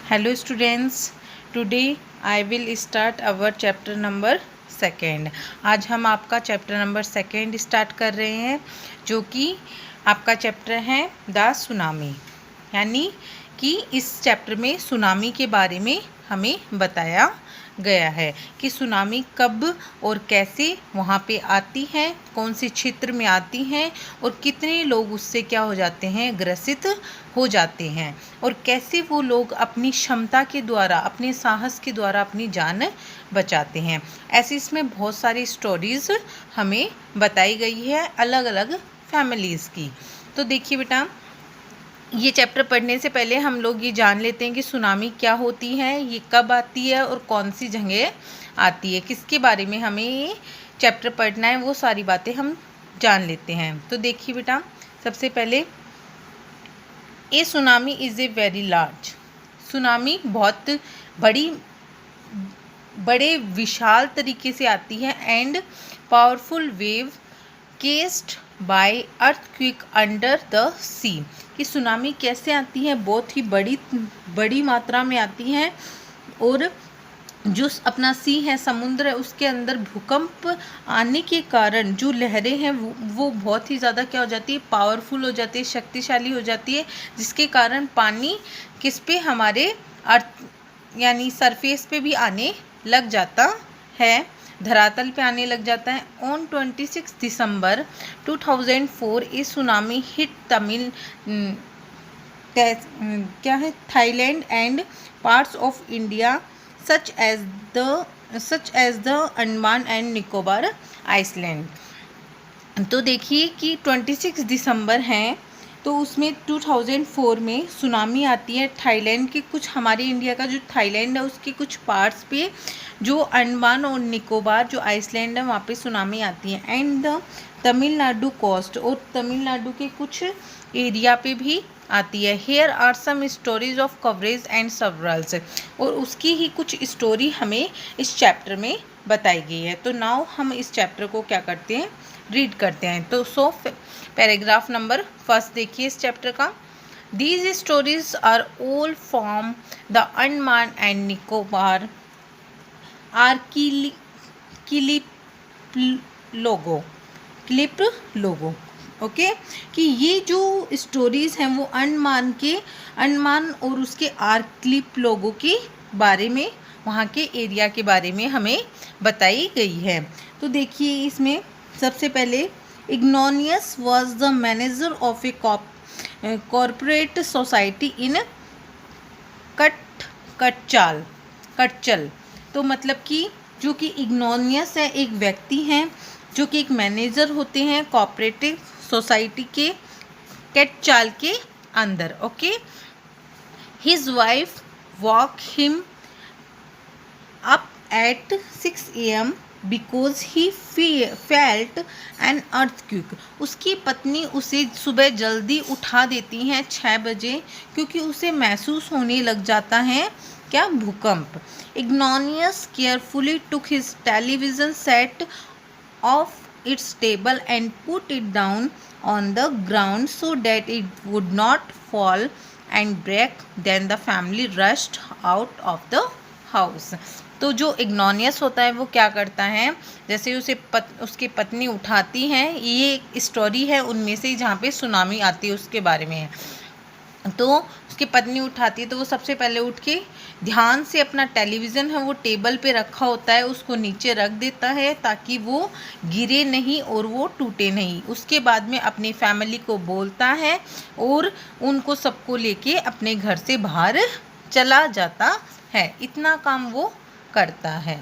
Hello students, today I will start our chapter number second. आज हम आपका chapter number second start कर रहे हैं, जो कि आपका चैप्टर है द सुनामी। यानी कि इस चैप्टर में सुनामी के बारे में हमें बताया गया है कि सुनामी कब और कैसे वहाँ पे आती है, कौन से क्षेत्र में आती हैं और कितने लोग उससे क्या हो जाते हैं, ग्रसित हो जाते हैं, और कैसे वो लोग अपनी क्षमता के द्वारा, अपने साहस के द्वारा अपनी जान बचाते हैं। ऐसे इसमें बहुत सारी स्टोरीज़ हमें बताई गई है अलग अलग फैमिलीज़ की। तो देखिए बेटा, ये चैप्टर पढ़ने से पहले हम लोग ये जान लेते हैं कि सुनामी क्या होती है, ये कब आती है और कौन सी जगह आती है, किसके बारे में हमें ये चैप्टर पढ़ना है, वो सारी बातें हम जान लेते हैं। तो देखिए बेटा, सबसे पहले a tsunami is a very large. Tsunami बहुत बड़े विशाल तरीके से आती है and powerful wave caused by earthquake under the sea. कि सुनामी कैसे आती है, बहुत ही बड़ी मात्रा में आती है, और जो अपना सी है, समुद्र है, उसके अंदर भूकंप आने के कारण जो लहरें हैं वो बहुत ही ज़्यादा क्या हो जाती है, पावरफुल हो जाती है, शक्तिशाली हो जाती है, जिसके कारण पानी किस पे, हमारे अर्थ यानी सरफेस पे भी आने लग जाता है, धरातल पे आने लग जाता है। On 26 December 2004 a tsunami hit Tamil क्या है, Thailand and parts of India such as the Andaman and Nicobar island. तो देखिए कि 26 दिसंबर हैं, तो उसमें 2004 में सुनामी आती है थाईलैंड के कुछ, हमारे इंडिया का जो थाईलैंड है उसके कुछ पार्ट्स पे, जो अंडमान और निकोबार जो आइसलैंड है वहाँ पे सुनामी आती है, एंड द तमिलनाडु कोस्ट, और तमिलनाडु के कुछ एरिया पे भी आती है। Here are some stories of courage and survivals, और उसकी ही कुछ स्टोरी हमें इस चैप्टर में बताई गई है। तो नाउ हम इस चैप्टर को क्या करते हैं, रीड करते हैं। तो पैराग्राफ नंबर फर्स्ट देखिए इस चैप्टर का। These stories are all from the Andaman and Nicobar clip लोगो। ओके, कि ये जो स्टोरीज़ हैं वो अंडमान और उसके आर्क्लिप लोगों के बारे में, वहाँ के एरिया के बारे में हमें बताई गई है। तो देखिए इसमें सबसे पहले, Ignesious was the manager of a corporate society in Katchal. तो मतलब कि जो कि इग्नोनियस है, एक व्यक्ति हैं जो कि एक मैनेजर होते हैं कोऑपरेटिव सोसाइटी के कटचाल के अंदर। Okay, his wife walk him up at 6 AM because he felt an earthquake. उसकी पत्नी उसे सुबह जल्दी उठा देती हैं 6 बजे, क्योंकि उसे महसूस होने लग जाता है क्या, भूकंप। Ignesious carefully took his television set off its table and put it down on the ground so that it would not fall and break. Then the family rushed out of the house. तो जो इग्नोनियस होता है वो क्या करता है, जैसे उसे उसकी पत्नी उठाती हैं, ये एक स्टोरी है उनमें से जहाँ पे सुनामी आती है उसके बारे में है। तो उसकी पत्नी उठाती है, तो वो सबसे पहले उठ के ध्यान से अपना टेलीविज़न है वो टेबल पे रखा होता है, उसको नीचे रख देता है ताकि वो गिरे नहीं और वो टूटे नहीं। उसके बाद में अपनी फैमिली को बोलता है और उनको सबको लेके अपने घर से बाहर चला जाता है। इतना काम वो करता है।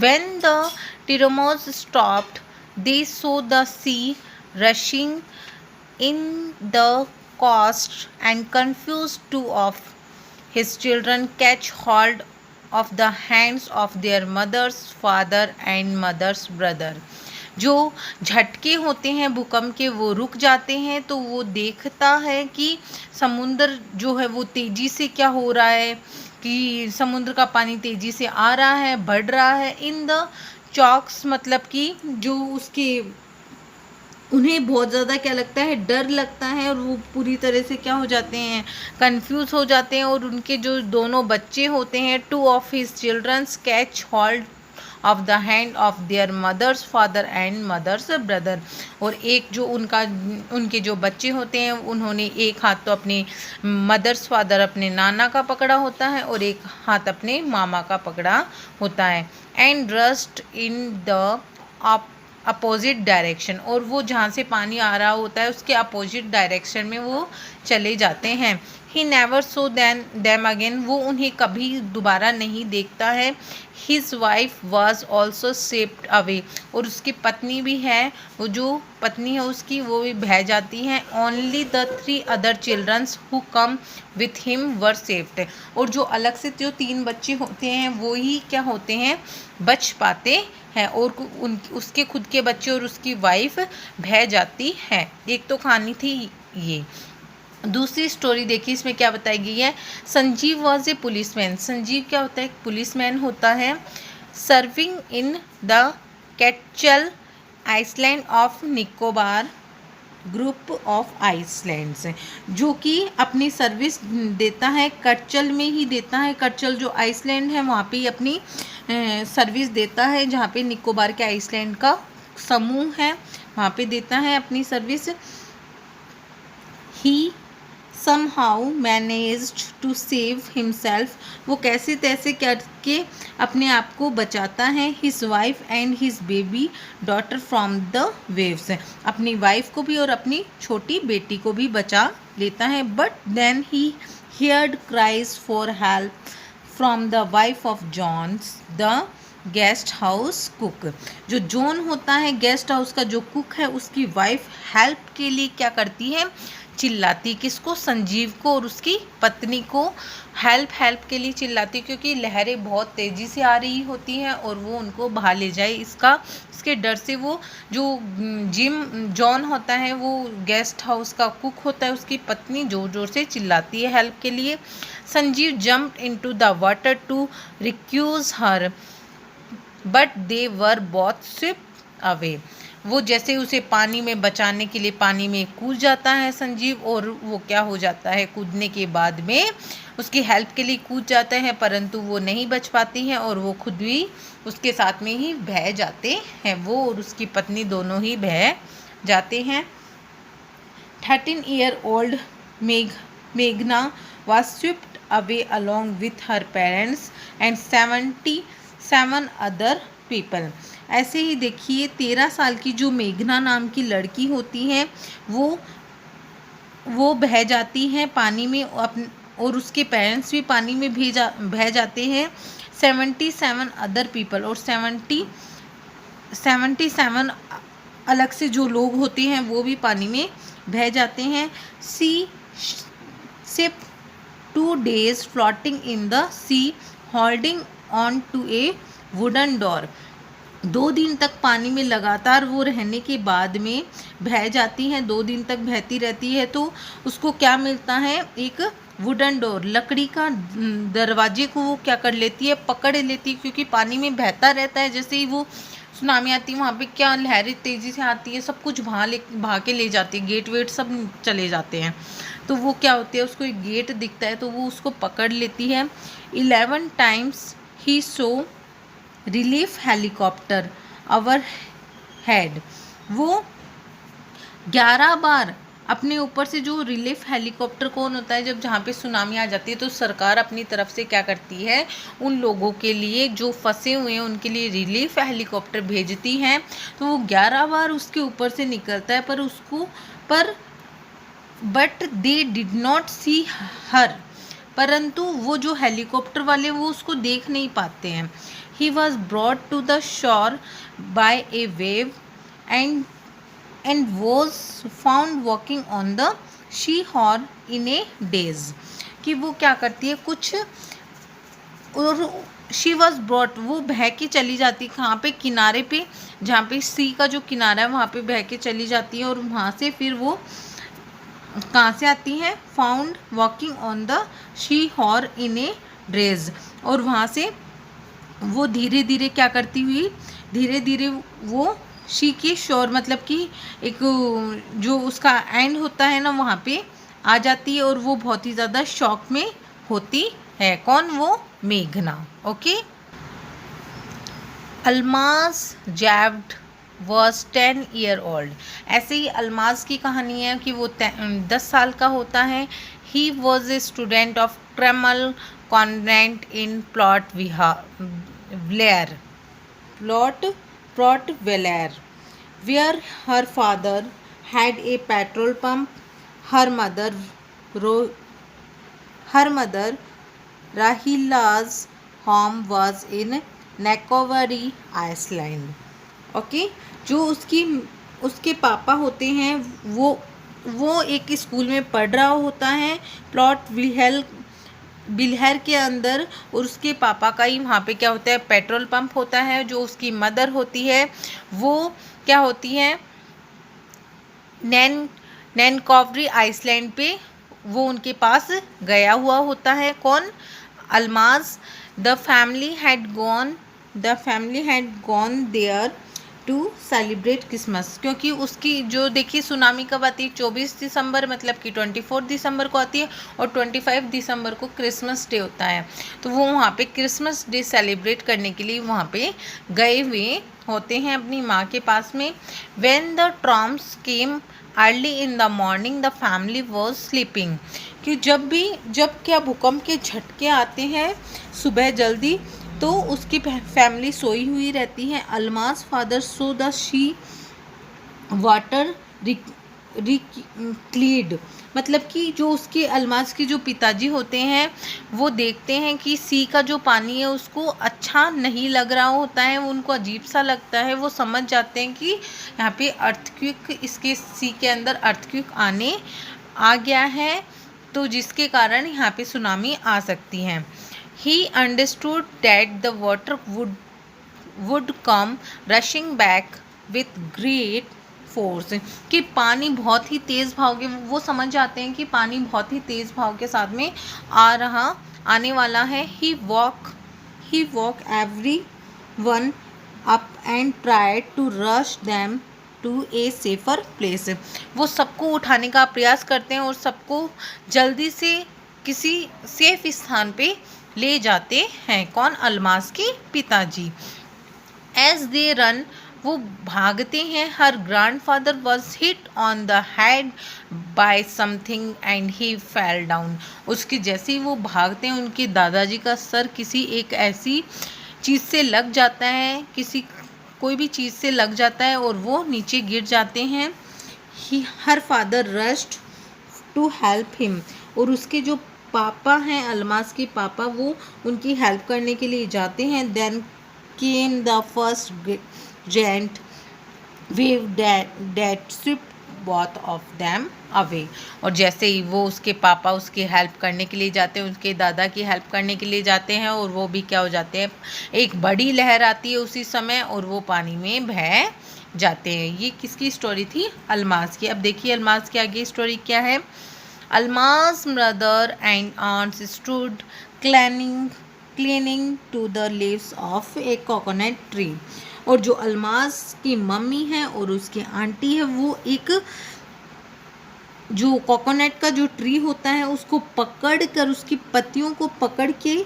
When the Tiramos stopped, they saw the sea rushing in the coast, and confused two of his children catch hold of the hands of their mother's father and mother's brother. जो झटके होते हैं भूकंप के वो रुक जाते हैं, तो वो देखता है कि समुद्र जो है वो तेज़ी से क्या हो रहा है, कि समुद्र का पानी तेज़ी से आ रहा है, बढ़ रहा है। इन द चॉक्स, मतलब कि जो उन्हें बहुत ज़्यादा क्या लगता है, डर लगता है, और वो पूरी तरह से क्या हो जाते हैं, कंफ्यूज हो जाते हैं। और उनके जो दोनों बच्चे होते हैं, 2 of his childrens catch hold of the hand of their mother's father and mother's brother. और एक जो उनके जो बच्चे होते हैं, उन्होंने एक हाथ तो अपने मदर्स फादर अपने नाना का पकड़ा होता है और एक हाथ अपने मामा का पकड़ा होता है। And rust in the opposite direction, और वो जहाँ से पानी आ रहा होता है उसके अपोजिट डायरेक्शन में वो चले जाते हैं। He never so them again, वो उन्हें कभी दोबारा नहीं देखता है। His wife was also सेप्ड away, और उसकी पत्नी भी है, वो जो पत्नी है उसकी वो भी बह जाती है। Only the 3 other childrens who come with him were saved, और जो अलग से जो 3 बच्चे होते हैं वो ही क्या होते हैं, बच पाते हैं, और उसके खुद के बच्चे और उसकी वाइफ बह जाती है। एक तो कहानी थी ये। दूसरी स्टोरी देखिए, इसमें क्या बताई गई है। Sanjeev was a policeman, Sanjeev क्या होता है, एक पुलिसमैन होता है। Serving in the Katchal island of Nicobar group of islands, जो कि अपनी सर्विस देता है कटचल में ही देता है। कटचल जो आइसलैंड है वहाँ पे ही अपनी सर्विस देता है, जहाँ पे निकोबार के आइसलैंड का समूह है वहाँ पे देता है अपनी service. He somehow managed to save himself, वो कैसे तैसे करके अपने आप को बचाता है। his wife and his baby daughter from the waves, अपनी वाइफ को भी और अपनी छोटी बेटी को भी बचा लेता है। but then he heard cries for help from the wife of John's the guest house cook, जो जॉन होता है गेस्ट हाउस का जो कुक है, उसकी वाइफ हेल्प के लिए क्या करती है, चिल्लाती। किसको, संजीव को और उसकी पत्नी को हेल्प के लिए चिल्लाती, क्योंकि लहरें बहुत तेज़ी से आ रही होती हैं और वो उनको बहा ले जाए, इसके डर से वो जो जॉन होता है, वो गेस्ट हाउस का कुक होता है, उसकी पत्नी जोर जोर से चिल्लाती है हेल्प के लिए। Sanjeev jumped into the water to रिक्यूज her but they were both swept away, वो जैसे उसे पानी में बचाने के लिए पानी में कूद जाता है संजीव, और वो क्या हो जाता है, कूदने के बाद में उसकी हेल्प के लिए कूद जाते हैं, परंतु वो नहीं बच पाती हैं और वो खुद भी उसके साथ में ही बह जाते हैं। वो और उसकी पत्नी दोनों ही बह जाते हैं। 13-year-old मेघना was swept away along with her parents and 77 other people। ऐसे ही देखिए 13 साल की जो मेघना नाम की लड़की होती है वो बह जाती है पानी में, और उसके पेरेंट्स भी पानी में बह जाते हैं। 77 अदर पीपल, और 77 अलग से जो लोग होते हैं वो भी पानी में बह जाते हैं। सी ship 2 days floating in the sea holding on to a wooden door, 2 दिन तक पानी में लगातार वो रहने के बाद में बह जाती हैं, 2 दिन तक बहती रहती है, तो उसको क्या मिलता है, एक वुडन डोर, लकड़ी का दरवाजे को वो क्या कर लेती है, पकड़ लेती है, क्योंकि पानी में बहता रहता है। जैसे ही वो सुनामी आती है वहाँ पे क्या लहरें तेज़ी से आती है, सब कुछ बहा के ले जाती है, गेट वेट सब चले जाते हैं, तो वो क्या होती है, उसको एक गेट दिखता है तो वो उसको पकड़ लेती है। 11 times he so relief helicopter our head, वो 11 बार अपने ऊपर से जो रिलीफ हेलीकॉप्टर कौन होता है, जब जहाँ पे सुनामी आ जाती है तो सरकार अपनी तरफ से क्या करती है, उन लोगों के लिए जो फंसे हुए हैं उनके लिए रिलीफ हेलीकॉप्टर भेजती है। तो वो 11 बार उसके ऊपर से निकलता है, बट दे डिड नॉट सी हर, परंतु वो जो हेलीकॉप्टर वाले वो उसको देख नहीं पाते हैं। He was brought to the shore by a wave and was found walking on the seashore in a daze, कि वो क्या करती है कुछ, और शी वॉज ब्रॉट, वो बह के चली जाती है कहाँ पे, किनारे पे, जहाँ पे सी का जो किनारा है वहाँ पे बह के चली जाती है, और वहाँ से फिर वो कहाँ से आती है, found walking on the seashore in a daze, और वहाँ से वो धीरे धीरे क्या करती हुई, धीरे धीरे वो शी की श्योर मतलब कि एक जो उसका एंड होता है ना वहाँ पे आ जाती है और वो बहुत ही ज़्यादा शॉक में होती है। कौन? वो मेघना। Okay. Almas Javed was 10 year old। ऐसे ही अल्मास की कहानी है कि वो 10 साल का होता है। He was a student of Carmel convent in Blair Port Port Blair where her father had a petrol pump. Her mother, Ro- her mother Rahila's home was in Nakovary, Iceland. Okay. जो उसके पापा होते हैं वो एक स्कूल में पढ़ रहा होता है प्लॉट बिल्हर के अंदर, और उसके पापा का ही वहाँ पे क्या होता है, पेट्रोल पंप होता है। जो उसकी मदर होती है वो क्या होती है, नैनकॉवरी आइसलैंड पे वो उनके पास गया हुआ होता है। कौन? Almas. The family had gone there to celebrate Christmas, क्योंकि उसकी जो देखिए सुनामी कब आती है, 24 दिसंबर मतलब कि 24 दिसंबर को आती है, और 25 दिसंबर को क्रिसमस डे होता है। तो वो वहाँ पे क्रिसमस डे सेलिब्रेट करने के लिए वहाँ पे गए हुए होते हैं अपनी माँ के पास में। When the tremors came early in the morning the family was sleeping, कि जब क्या भूकंप के झटके आते हैं सुबह जल्दी, तो उसकी फैमिली सोई हुई रहती है। Almas father saw the sea water recede, मतलब कि जो उसके अल्मास के जो पिताजी होते हैं वो देखते हैं कि सी का जो पानी है उसको अच्छा नहीं लग रहा होता है, उनको अजीब सा लगता है। वो समझ जाते हैं कि यहाँ पे अर्थक्वेक, इसके सी के अंदर अर्थक्वेक आने आ गया है, तो जिसके कारण यहाँ पे सुनामी आ सकती है। He understood that the water would come rushing back with great force, कि पानी बहुत ही तेज़ भाव के, वो समझ जाते हैं कि पानी बहुत ही तेज़ भाव के साथ में आने वाला है। He woke everyone up and tried to rush them to a safer place, वो सबको उठाने का प्रयास करते हैं और सबको जल्दी से किसी सेफ स्थान पे ले जाते हैं। कौन? अल्मास के पिताजी। एज दे रन, वो भागते हैं। Her grandfather was hit on the head by something and he fell down, उसके जैसे ही वो भागते हैं उनके दादाजी का सर किसी एक ऐसी चीज़ से लग जाता है, कोई भी चीज़ से लग जाता है और वो नीचे गिर जाते हैं। Her father rushed to help him, और उसके जो पापा हैं, अल्मास के पापा, वो उनकी हेल्प करने के लिए जाते हैं। Then came the first giant wave that swept both of them away, और जैसे ही वो उसके पापा उसकी हेल्प करने के लिए जाते हैं, उसके दादा की हेल्प करने के लिए जाते हैं, और वो भी क्या हो जाते हैं, एक बड़ी लहर आती है उसी समय और वो पानी में बह जाते हैं। ये किसकी स्टोरी थी? अल्मास की। अब देखिए अल्मास की आगे स्टोरी क्या है। Almas brother and aunts stood clinging to the leaves of a coconut tree, और जो अल्मास की मम्मी है और उसकी आंटी है वो एक जो कोकोनट का जो ट्री होता है उसको पकड़ कर, उसकी पत्तियों को पकड़ के,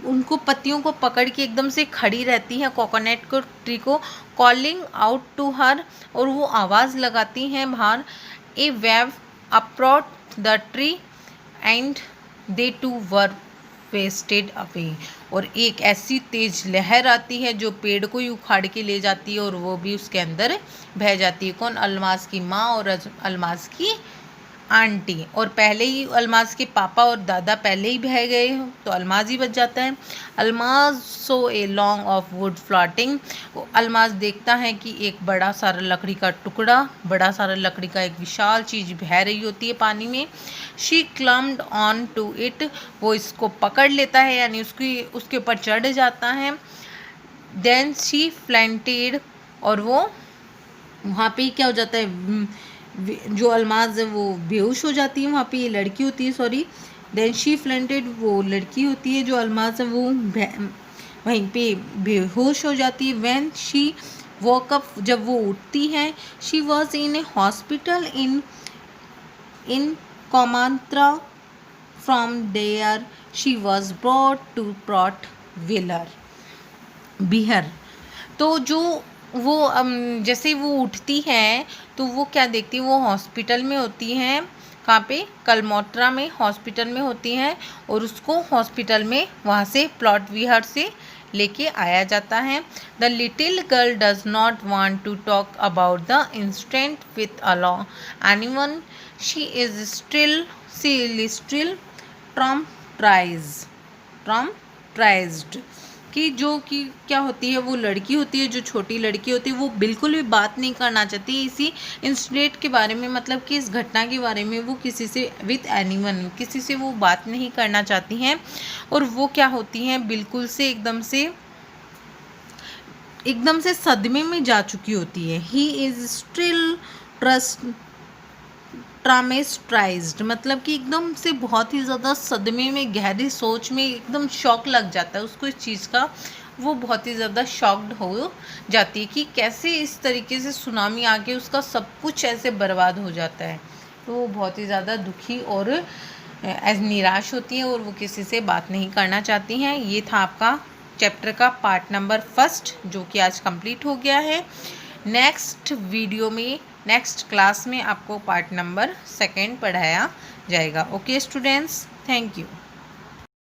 उनको पत्तियों को पकड़ के एकदम से खड़ी रहती है कोकोनट को ट्री को, कॉलिंग आउट टू हर, और वो आवाज़ लगाती हैं बाहर। A wave approach the tree and they too were washed away, और एक ऐसी तेज लहर आती है जो पेड़ को ही उखाड़ के ले जाती है और वो भी उसके अंदर बह जाती है। कौन? अल्मास की माँ और अल्मास की आंटी, और पहले ही अल्मास के पापा और दादा पहले ही बह गए हो तो अल्मास ही बच जाता है। Almas saw a log of wood floating, Almas देखता है कि एक बड़ा सारा लकड़ी का टुकड़ा, बड़ा सारा लकड़ी का एक विशाल चीज़ बह रही होती है पानी में। शी क्लम्ड ऑन टू इट, वो इसको पकड़ लेता है यानी उसके ऊपर चढ़ जाता है। देन शी फ्लेंटेड, और वो वहाँ पे क्या हो जाता है, जो अल्माज है वो बेहोश हो जाती है। वहाँ पे ये लड़की होती है, सॉरी, देन शी फ्लेंटेड, वो लड़की होती है जो अल्माज है वो वहीं पे बेहोश हो जाती है। व्हेन शी वॉकअप, जब वो उठती है, she was in a hospital in Kamorta, from there she was brought to Port Blair बिहर। तो जो वो जैसे वो उठती है तो वो क्या देखती है, वो हॉस्पिटल में होती हैं, कहाँ पे, कलमोत्रा में हॉस्पिटल में होती हैं, और उसको हॉस्पिटल में वहाँ से प्लॉट विहार से लेके आया जाता है। The little girl does not want to talk about the incident with anyone, she is still traumatised, कि जो कि क्या होती है, वो लड़की होती है, जो छोटी लड़की होती है, वो बिल्कुल भी बात नहीं करना चाहती इसी इंसिडेंट के बारे में, मतलब कि इस घटना के बारे में वो किसी से विथ एनीवन, किसी से वो बात नहीं करना चाहती हैं, और वो क्या होती हैं, बिल्कुल से एकदम से सदमे में जा चुकी होती है। ही इज स्टिल ट्रामेस्ट्राइज्ड, मतलब कि एकदम से बहुत ही ज़्यादा सदमे में, गहरी सोच में एकदम शॉक लग जाता है उसको इस चीज़ का, वो बहुत ही ज़्यादा शॉक्ड हो जाती है कि कैसे इस तरीके से सुनामी आके उसका सब कुछ ऐसे बर्बाद हो जाता है। तो वो बहुत ही ज़्यादा दुखी और निराश होती है, और वो किसी से बात नहीं करना चाहती हैं। ये था आपका चैप्टर का पार्ट नंबर 1 जो कि आज कंप्लीट हो गया है। नेक्स्ट वीडियो में, नेक्स्ट क्लास में आपको पार्ट नंबर 2 पढ़ाया जाएगा। Okay students, thank you.